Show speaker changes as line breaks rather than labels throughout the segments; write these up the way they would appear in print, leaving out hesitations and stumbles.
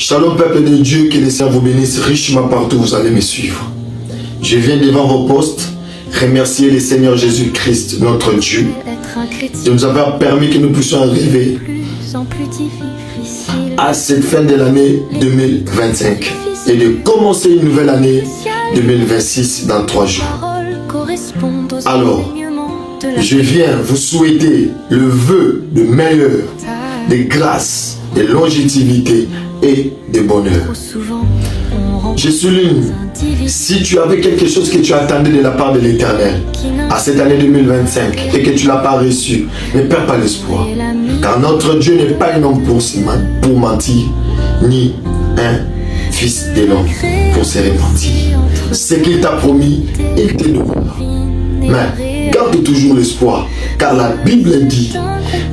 Shalom peuple de Dieu, que le Seigneur vous bénisse richement partout où vous allez me suivre. Je viens devant vos postes remercier le Seigneur Jésus-Christ, notre Dieu, de nous avoir permis que nous puissions arriver à cette fin de l'année 2025 et de commencer une nouvelle année 2026 dans 3 jours. Alors, je viens vous souhaiter le vœu de meilleur, de grâce, de longévité et de bonheur. Je souligne, si tu avais quelque chose que tu attendais de la part de l'Éternel à cette année 2025 et que tu ne l'as pas reçu, ne perds pas l'espoir. Car notre Dieu n'est pas un homme pour mentir, ni un fils de l'homme pour se repentir. Ce qu'il t'a promis, il te donnera. Mais garde toujours l'espoir, car la Bible dit,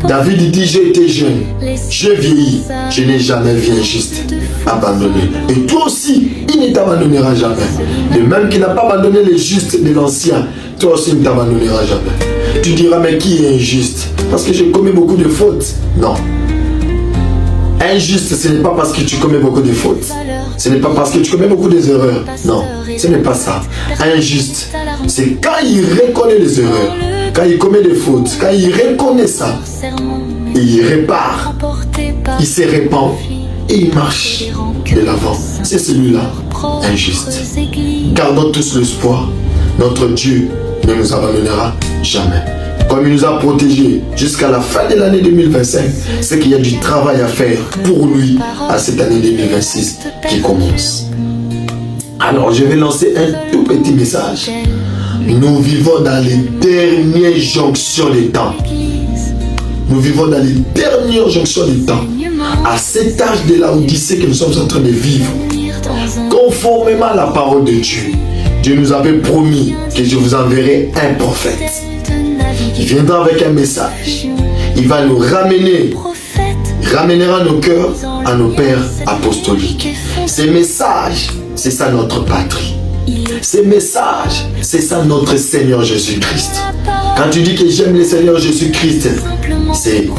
David dit, j'ai été jeune, j'ai vieilli, je n'ai jamais vu un juste abandonné. Et toi aussi, il ne t'abandonnera jamais. De même qu'il n'a pas abandonné les justes de l'ancien, toi aussi il ne t'abandonnera jamais. Tu diras, mais qui est injuste? Parce que j'ai commis beaucoup de fautes. Non. Injuste, ce n'est pas parce que tu commets beaucoup de fautes. Ce n'est pas parce que tu commets beaucoup d'erreurs. Non, ce n'est pas ça. Injuste, c'est quand il reconnaît les erreurs, quand il commet des fautes, quand il reconnaît ça, et il répare, il se répand et il marche de l'avant. C'est celui-là, injuste. Gardons tous l'espoir. Notre Dieu ne nous abandonnera jamais. Comme il nous a protégés jusqu'à la fin de l'année 2025, c'est qu'il y a du travail à faire pour lui à cette année 2026 qui commence. Alors je vais lancer un tout petit message. Nous vivons dans les dernières jonctions des temps. Nous vivons dans les dernières jonctions des temps. À cet âge de la Odyssée que nous sommes en train de vivre, conformément à la parole de Dieu, Dieu nous avait promis que je vous enverrai un prophète. Il viendra avec un message. Il va nous ramènera nos cœurs à nos pères apostoliques. Ces messages, c'est ça notre patrie. Ces messages, c'est ça notre Seigneur Jésus-Christ. Quand tu dis que j'aime le Seigneur Jésus-Christ, c'est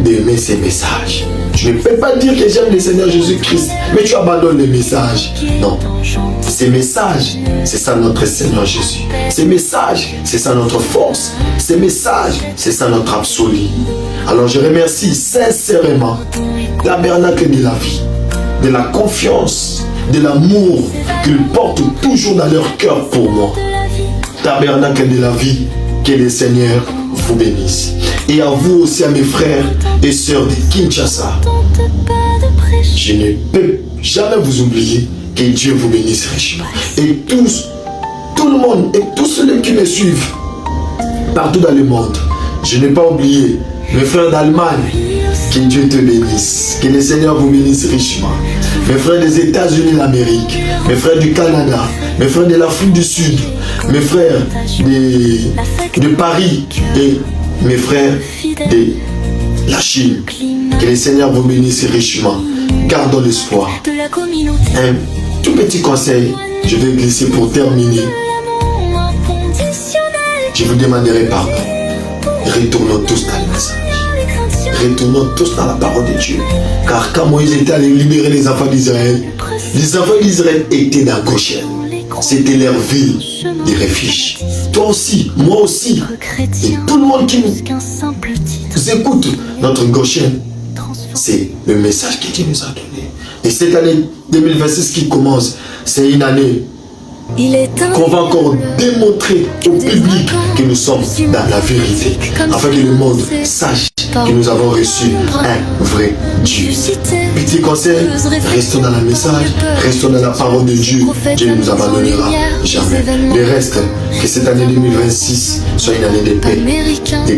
d'aimer ces messages. Tu ne peux pas dire que j'aime le Seigneur Jésus-Christ, mais tu abandonnes les messages. Non. Ces messages, c'est ça notre Seigneur Jésus. Ces messages, c'est ça notre force. Ces messages, c'est ça notre absolu. Alors je remercie sincèrement Tabernacle de la vie, de la confiance, de l'amour qu'ils portent toujours dans leur cœur pour moi. Tabernacle de la vie, que le Seigneur vous bénisse. Et à vous aussi, à mes frères et sœurs de Kinshasa, je ne peux jamais vous oublier. Que Dieu vous bénisse richement. Et tout le monde et tous ceux qui me suivent partout dans le monde, je n'ai pas oublié mes frères d'Allemagne. Que Dieu te bénisse. Que le Seigneur vous bénisse richement. Mes frères des États-Unis d'Amérique, mes frères du Canada, mes frères de l'Afrique du Sud, mes frères de Paris et mes frères de la Chine. Que le Seigneur vous bénisse richement. Gardons l'espoir. Un tout petit conseil, je vais glisser pour terminer. Je vous demanderai pardon. Retournons tous dans le message. Retournons tous dans la parole de Dieu. Car quand Moïse était allé libérer les enfants d'Israël étaient dans Goshen. C'était leur ville de refuge. Toi aussi, moi aussi, et tout le monde qui nous écoute, notre Goshen, c'est le message que Dieu nous a donné. Et cette année 2026 qui commence, c'est une année qu'on va encore démontrer au public que nous sommes dans la vérité, afin que le monde sache que nous avons reçu un vrai Dieu. Petit conseil, restons dans le message, restons dans la parole de Dieu. Dieu ne nous abandonnera jamais. Le reste, que cette année 2026 soit une année de paix, de